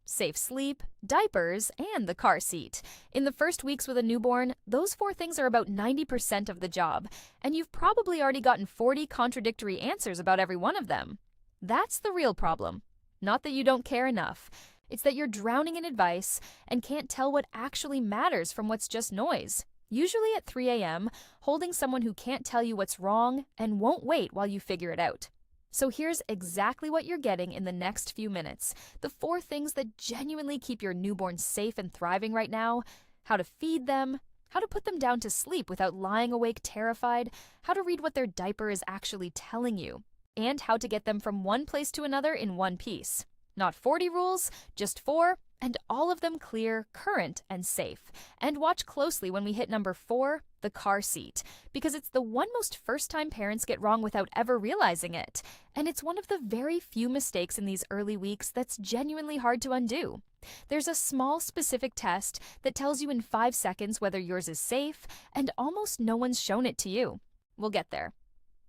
safe sleep, diapers, and the car seat. In the first weeks with a newborn, those four things are about 90% of the job, and you've probably already gotten 40 contradictory answers about every one of them. That's the real problem. Not that you don't care enough. It's that you're drowning in advice and can't tell what actually matters from what's just noise. Usually at 3 a.m., holding someone who can't tell you what's wrong and won't wait while you figure it out. So here's exactly what you're getting in the next few minutes. The four things that genuinely keep your newborn safe and thriving right now: how to feed them, how to put them down to sleep without lying awake terrified, how to read what their diaper is actually telling you, and how to get them from one place to another in one piece. Not 40 rules, just 4, and all of them clear, current, and safe. And watch closely when we hit number 4, the car seat, because it's the one most first-time parents get wrong without ever realizing it. And it's one of the very few mistakes in these early weeks that's genuinely hard to undo. There's a small specific test that tells you in 5 seconds whether yours is safe, and almost no one's shown it to you. We'll get there.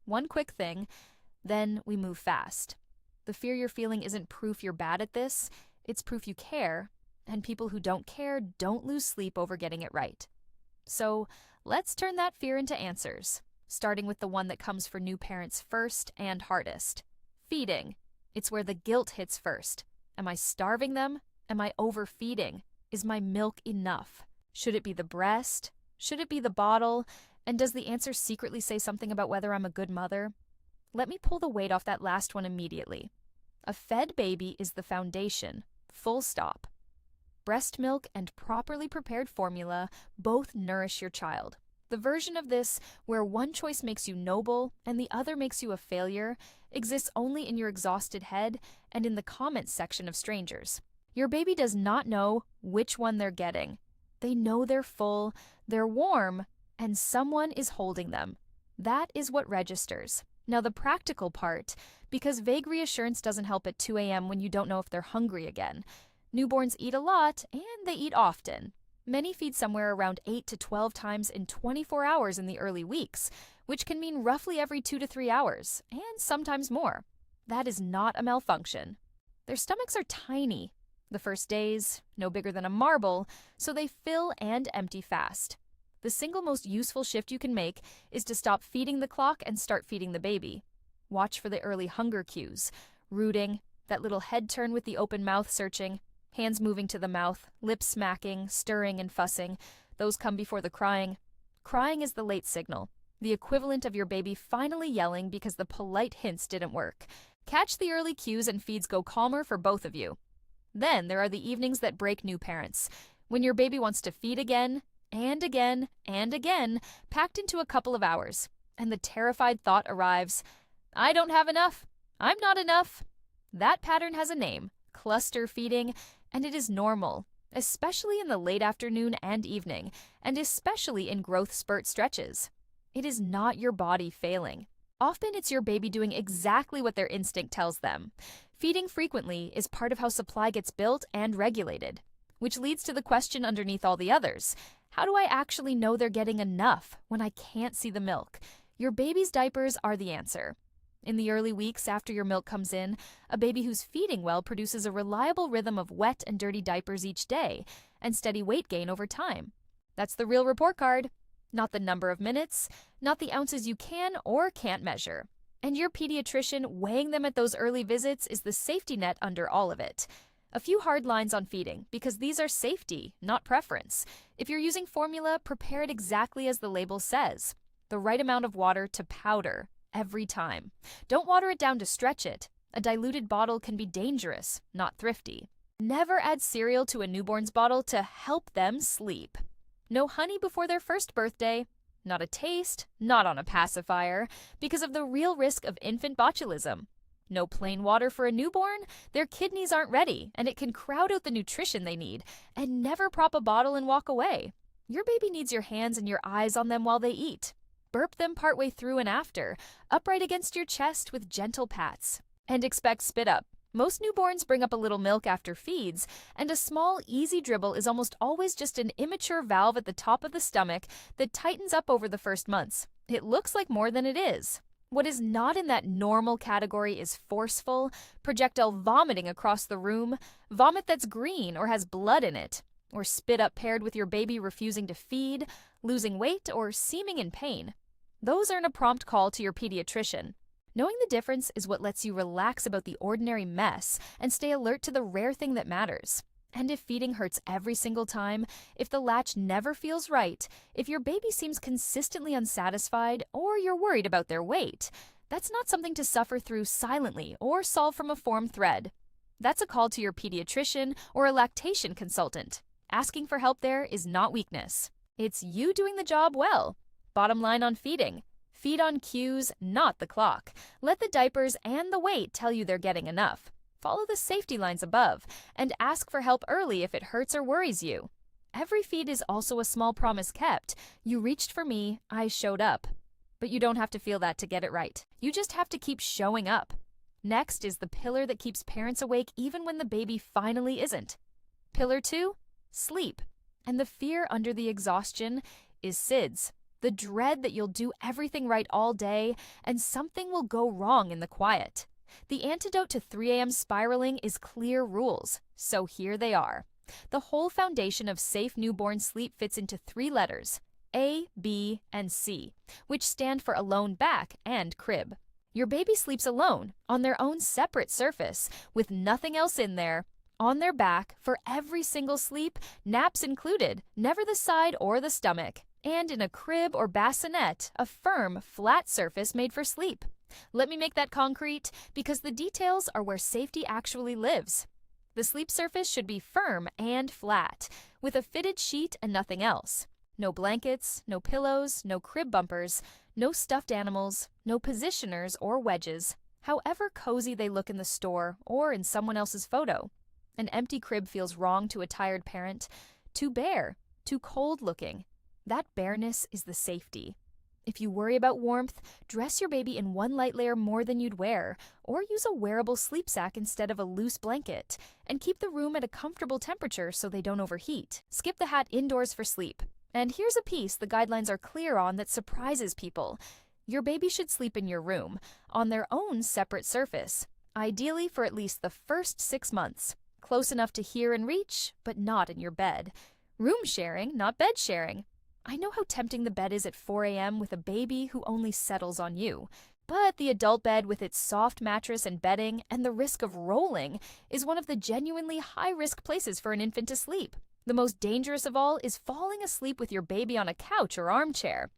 One quick thing, then we move fast. The fear you're feeling isn't proof you're bad at this, it's proof you care, and people who don't care don't lose sleep over getting it right. So let's turn that fear into answers, starting with the one that comes for new parents first and hardest. Feeding. It's where the guilt hits first. Am I starving them? Am I overfeeding? Is my milk enough? Should it be the breast? Should it be the bottle? And does the answer secretly say something about whether I'm a good mother? Let me pull the weight off that last one immediately. A fed baby is the foundation, full stop. Breast milk and properly prepared formula both nourish your child. The version of this where one choice makes you noble and the other makes you a failure exists only in your exhausted head and in the comments section of strangers. Your baby does not know which one they're getting. They know they're full, they're warm, and someone is holding them. That is what registers. Now the practical part, because vague reassurance doesn't help at 2 a.m. when you don't know if they're hungry again. Newborns eat a lot, and they eat often. Many feed somewhere around 8 to 12 times in 24 hours in the early weeks, which can mean roughly every 2 to 3 hours, and sometimes more. That is not a malfunction. Their stomachs are tiny. The first days, no bigger than a marble, so they fill and empty fast. The single most useful shift you can make is to stop feeding the clock and start feeding the baby. Watch for the early hunger cues: rooting, that little head turn with the open mouth searching, hands moving to the mouth, lips smacking, stirring and fussing. Those come before the crying. Crying is the late signal, the equivalent of your baby finally yelling because the polite hints didn't work. Catch the early cues and feeds go calmer for both of you. Then there are the evenings that break new parents, when your baby wants to feed again, and again, and again, packed into a couple of hours. And the terrified thought arrives: I don't have enough. I'm not enough. That pattern has a name: cluster feeding, and it is normal, especially in the late afternoon and evening, and especially in growth spurt stretches. It is not your body failing. Often it's your baby doing exactly what their instinct tells them. Feeding frequently is part of how supply gets built and regulated, which leads to the question underneath all the others: how do I actually know they're getting enough when I can't see the milk? Your baby's diapers are the answer. In the early weeks after your milk comes in, a baby who's feeding well produces a reliable rhythm of wet and dirty diapers each day and steady weight gain over time. That's the real report card, not the number of minutes, not the ounces you can or can't measure. And your pediatrician weighing them at those early visits is the safety net under all of it. A few hard lines on feeding, because these are safety, not preference. If you're using formula, prepare it exactly as the label says. The right amount of water to powder, every time. Don't water it down to stretch it. A diluted bottle can be dangerous, not thrifty. Never add cereal to a newborn's bottle to help them sleep. No honey before their first birthday. Not a taste, not on a pacifier, because of the real risk of infant botulism. No plain water for a newborn. Their kidneys aren't ready, and it can crowd out the nutrition they need. And never prop a bottle and walk away. Your baby needs your hands and your eyes on them while they eat. Burp them partway through and after, upright against your chest with gentle pats. And expect spit up. Most newborns bring up a little milk after feeds, and a small, easy dribble is almost always just an immature valve at the top of the stomach that tightens up over the first months. It looks like more than it is. What is not in that normal category is forceful, projectile vomiting across the room, vomit that's green or has blood in it, or spit up paired with your baby refusing to feed, losing weight, or seeming in pain. Those earn a prompt call to your pediatrician. Knowing the difference is what lets you relax about the ordinary mess and stay alert to the rare thing that matters. And if feeding hurts every single time, if the latch never feels right, if your baby seems consistently unsatisfied, or you're worried about their weight, that's not something to suffer through silently or solve from a form thread. That's a call to your pediatrician or a lactation consultant. Asking for help there is not weakness. It's you doing the job well. Bottom line on feeding. Feed on cues, not the clock. Let the diapers and the weight tell you they're getting enough. Follow the safety lines above, and ask for help early if it hurts or worries you. Every feed is also a small promise kept. You reached for me, I showed up. But you don't have to feel that to get it right. You just have to keep showing up. Next is the pillar that keeps parents awake even when the baby finally isn't. Pillar 2, sleep. And the fear under the exhaustion is SIDS. The dread that you'll do everything right all day and something will go wrong in the quiet. The antidote to 3 a.m. spiraling is clear rules, so here they are. The whole foundation of safe newborn sleep fits into 3 letters, A, B, and C, which stand for alone back and crib. Your baby sleeps alone, on their own separate surface, with nothing else in there, on their back for every single sleep, naps included, never the side or the stomach, and in a crib or bassinet, a firm, flat surface made for sleep. Let me make that concrete, because the details are where safety actually lives. The sleep surface should be firm and flat, with a fitted sheet and nothing else. No blankets, no pillows, no crib bumpers, no stuffed animals, no positioners or wedges, however cozy they look in the store or in someone else's photo. An empty crib feels wrong to a tired parent, too bare, too cold looking. That bareness is the safety. If you worry about warmth, dress your baby in 1 light layer more than you'd wear, or use a wearable sleep sack instead of a loose blanket, and keep the room at a comfortable temperature so they don't overheat. Skip the hat indoors for sleep. And here's a piece the guidelines are clear on that surprises people. Your baby should sleep in your room, on their own separate surface, ideally for at least the first 6 months. Close enough to hear and reach, but not in your bed. Room sharing, not bed sharing. I know how tempting the bed is at 4 a.m. with a baby who only settles on you. But the adult bed with its soft mattress and bedding and the risk of rolling is one of the genuinely high-risk places for an infant to sleep. The most dangerous of all is falling asleep with your baby on a couch or armchair.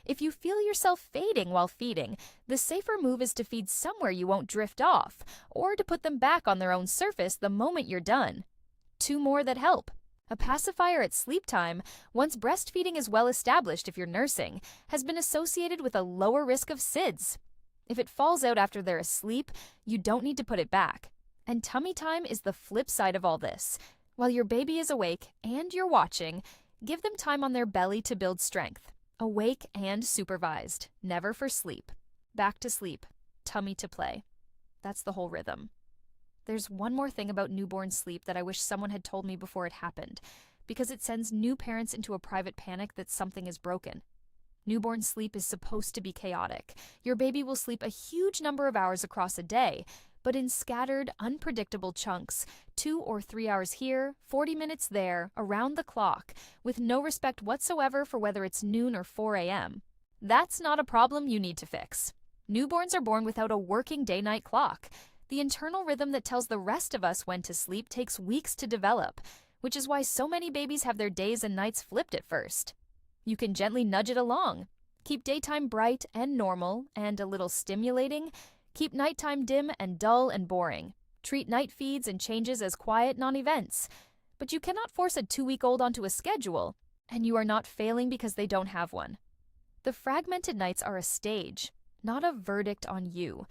If you feel yourself fading while feeding, the safer move is to feed somewhere you won't drift off, or to put them back on their own surface the moment you're done. 2 more that help. A pacifier at sleep time, once breastfeeding is well established if you're nursing, has been associated with a lower risk of SIDS. If it falls out after they're asleep, you don't need to put it back. And tummy time is the flip side of all this. While your baby is awake and you're watching, give them time on their belly to build strength. Awake and supervised, never for sleep. Back to sleep, tummy to play. That's the whole rhythm. There's one more thing about newborn sleep that I wish someone had told me before it happened, because it sends new parents into a private panic that something is broken. Newborn sleep is supposed to be chaotic. Your baby will sleep a huge number of hours across a day, but in scattered, unpredictable chunks, 2 or 3 hours here, 40 minutes there, around the clock, with no respect whatsoever for whether it's noon or 4 a.m. That's not a problem you need to fix. Newborns are born without a working day-night clock. The internal rhythm that tells the rest of us when to sleep takes weeks to develop, which is why so many babies have their days and nights flipped at first. You can gently nudge it along. Keep daytime bright and normal and a little stimulating. Keep nighttime dim and dull and boring. Treat night feeds and changes as quiet non-events. But you cannot force a 2-week-old onto a schedule, and you are not failing because they don't have one. The fragmented nights are a stage, not a verdict on you.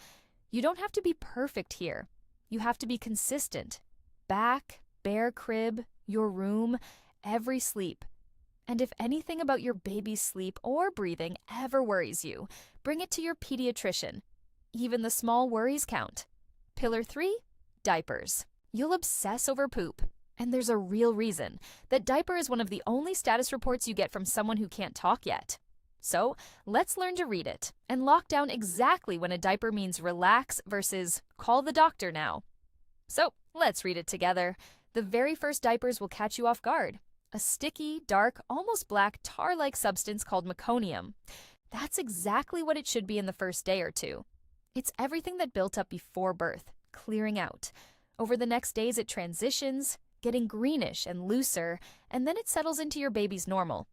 You don't have to be perfect here. You have to be consistent. Back, bare crib, your room, every sleep. And if anything about your baby's sleep or breathing ever worries you, bring it to your pediatrician. Even the small worries count. Pillar 3, diapers. You'll obsess over poop. And there's a real reason. That diaper is one of the only status reports you get from someone who can't talk yet. So let's learn to read it and lock down exactly when a diaper means relax versus call the doctor now. So let's read it together. The very first diapers will catch you off guard. A sticky, dark, almost black tar-like substance called meconium. That's exactly what it should be in the first day or two. It's everything that built up before birth, clearing out. Over the next days it transitions, getting greenish and looser, and then it settles into your baby's normal.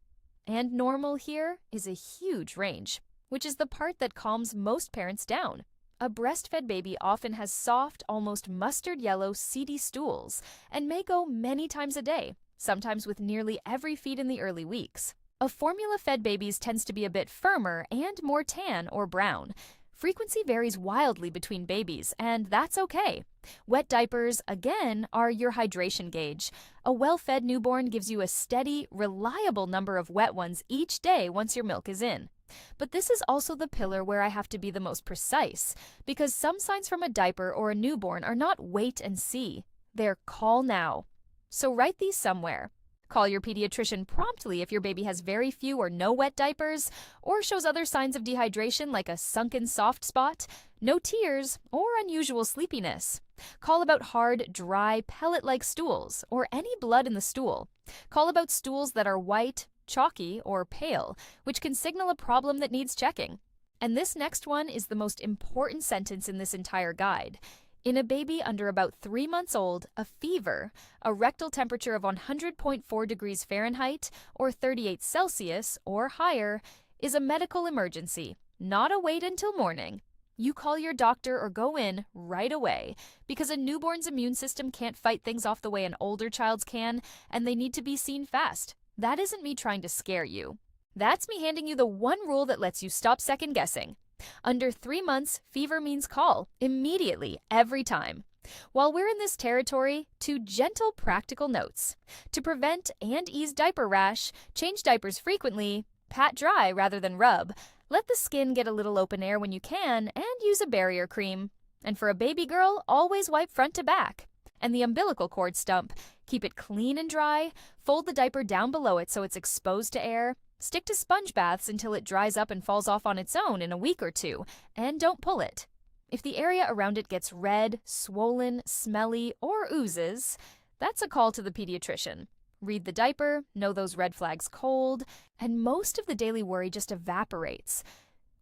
And normal here is a huge range, which is the part that calms most parents down. A breastfed baby often has soft, almost mustard yellow, seedy stools and may go many times a day, sometimes with nearly every feed in the early weeks. A formula-fed baby's tends to be a bit firmer and more tan or brown. Frequency varies wildly between babies, and that's okay. Wet diapers, again, are your hydration gauge. A well-fed newborn gives you a steady, reliable number of wet ones each day once your milk is in. But this is also the pillar where I have to be the most precise, because some signs from a diaper or a newborn are not wait and see. They're call now. So write these somewhere. Call your pediatrician promptly if your baby has very few or no wet diapers, or shows other signs of dehydration like a sunken soft spot, no tears, or unusual sleepiness. Call about hard, dry, pellet-like stools, or any blood in the stool. Call about stools that are white, chalky, or pale, which can signal a problem that needs checking. And this next one is the most important sentence in this entire guide. In a baby under about 3 months old, a fever, a rectal temperature of 100.4 degrees Fahrenheit or 38 Celsius or higher, is a medical emergency, not a wait until morning. You call your doctor or go in right away because a newborn's immune system can't fight things off the way an older child's can, and they need to be seen fast. That isn't me trying to scare you. That's me handing you the one rule that lets you stop second guessing. Under 3 months, fever means call, immediately, every time. While we're in this territory, 2 gentle practical notes. To prevent and ease diaper rash, change diapers frequently, pat dry rather than rub, let the skin get a little open air when you can, and use a barrier cream. And for a baby girl, always wipe front to back. And the umbilical cord stump, keep it clean and dry, fold the diaper down below it so it's exposed to air. Stick to sponge baths until it dries up and falls off on its own in a week or 2, and don't pull it. If the area around it gets red, swollen, smelly, or oozes, that's a call to the pediatrician. Read the diaper, know those red flags cold, and most of the daily worry just evaporates.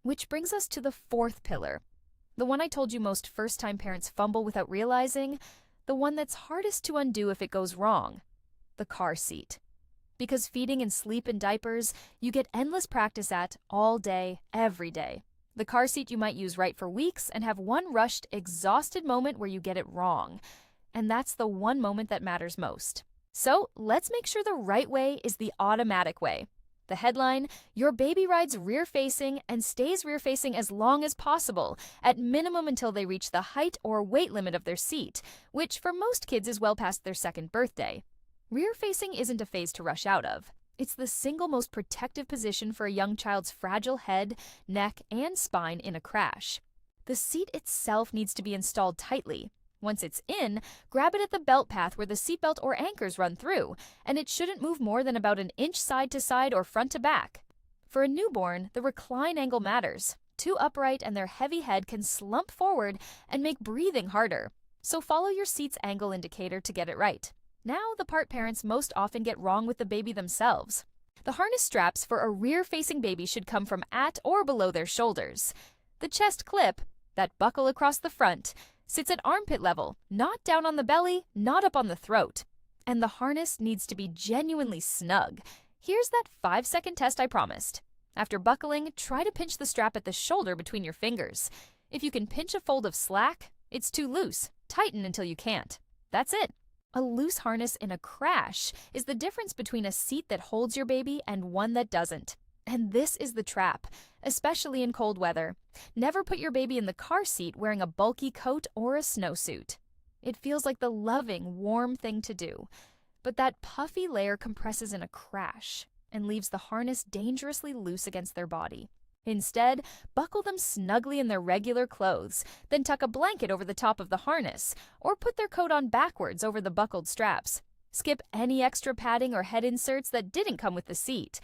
Which brings us to the 4th pillar. The one I told you most first-time parents fumble without realizing, the one that's hardest to undo if it goes wrong. The car seat. Because feeding and sleep in diapers, you get endless practice at all day, every day. The car seat you might use right for weeks and have one rushed, exhausted moment where you get it wrong. And that's the one moment that matters most. So let's make sure the right way is the automatic way. The headline, your baby rides rear-facing and stays rear-facing as long as possible, at minimum until they reach the height or weight limit of their seat, which for most kids is well past their 2nd birthday. Rear-facing isn't a phase to rush out of. It's the single most protective position for a young child's fragile head, neck, and spine in a crash. The seat itself needs to be installed tightly. Once it's in, grab it at the belt path where the seatbelt or anchors run through, and it shouldn't move more than about an inch side to side or front to back. For a newborn, the recline angle matters. Too upright and their heavy head can slump forward and make breathing harder. So follow your seat's angle indicator to get it right. Now, the part parents most often get wrong with the baby themselves. The harness straps for a rear-facing baby should come from at or below their shoulders. The chest clip, that buckle across the front, sits at armpit level, not down on the belly, not up on the throat. And the harness needs to be genuinely snug. Here's that 5-second test I promised. After buckling, try to pinch the strap at the shoulder between your fingers. If you can pinch a fold of slack, it's too loose. Tighten until you can't. That's it. A loose harness in a crash is the difference between a seat that holds your baby and one that doesn't. And this is the trap, especially in cold weather. Never put your baby in the car seat wearing a bulky coat or a snowsuit. It feels like the loving, warm thing to do. But that puffy layer compresses in a crash and leaves the harness dangerously loose against their body. Instead, buckle them snugly in their regular clothes, then tuck a blanket over the top of the harness, or put their coat on backwards over the buckled straps. Skip any extra padding or head inserts that didn't come with the seat.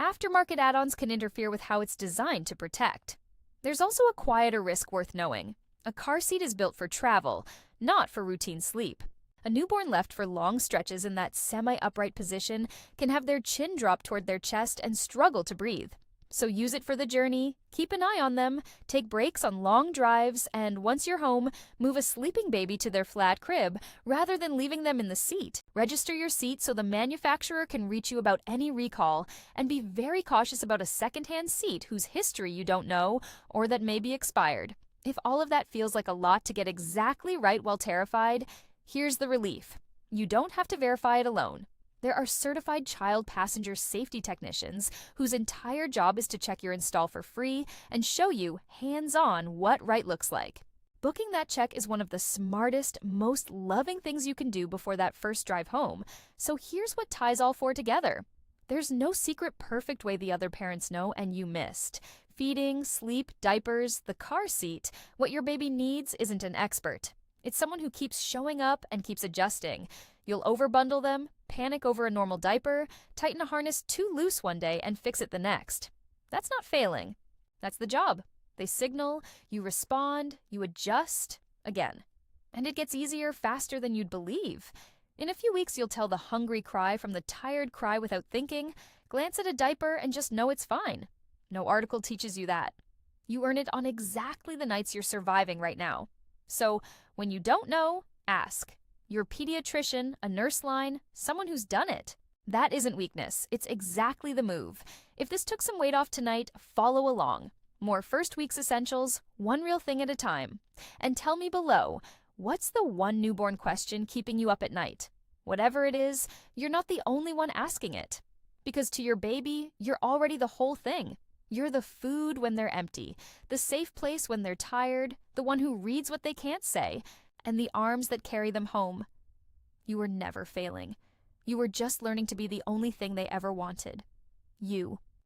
Aftermarket add-ons can interfere with how it's designed to protect. There's also a quieter risk worth knowing. A car seat is built for travel, not for routine sleep. A newborn left for long stretches in that semi-upright position can have their chin drop toward their chest and struggle to breathe. So use it for the journey, keep an eye on them, take breaks on long drives, and once you're home, move a sleeping baby to their flat crib rather than leaving them in the seat. Register your seat so the manufacturer can reach you about any recall, and be very cautious about a secondhand seat whose history you don't know or that may be expired. If all of that feels like a lot to get exactly right while terrified, here's the relief. You don't have to verify it alone. There are certified child passenger safety technicians whose entire job is to check your install for free and show you, hands-on, what right looks like. Booking that check is one of the smartest, most loving things you can do before that first drive home. So here's what ties all four together. There's no secret perfect way the other parents know and you missed. Feeding, sleep, diapers, the car seat, what your baby needs isn't an expert. It's someone who keeps showing up and keeps adjusting. You'll overbundle them, panic over a normal diaper, tighten a harness too loose one day, and fix it the next. That's not failing. That's the job. They signal, you respond, you adjust, again. And it gets easier faster than you'd believe. In a few weeks, you'll tell the hungry cry from the tired cry without thinking, glance at a diaper, and just know it's fine. No article teaches you that. You earn it on exactly the nights you're surviving right now. So, when you don't know, ask. Your pediatrician, a nurse line, someone who's done it. That isn't weakness. It's exactly the move. If this took some weight off tonight, follow along. More first week's essentials, one real thing at a time. And tell me below, what's the one newborn question keeping you up at night? Whatever it is, you're not the only one asking it. Because to your baby, you're already the whole thing. You're the food when they're empty, the safe place when they're tired, the one who reads what they can't say, and the arms that carry them home. You were never failing. You were just learning to be the only thing they ever wanted. You.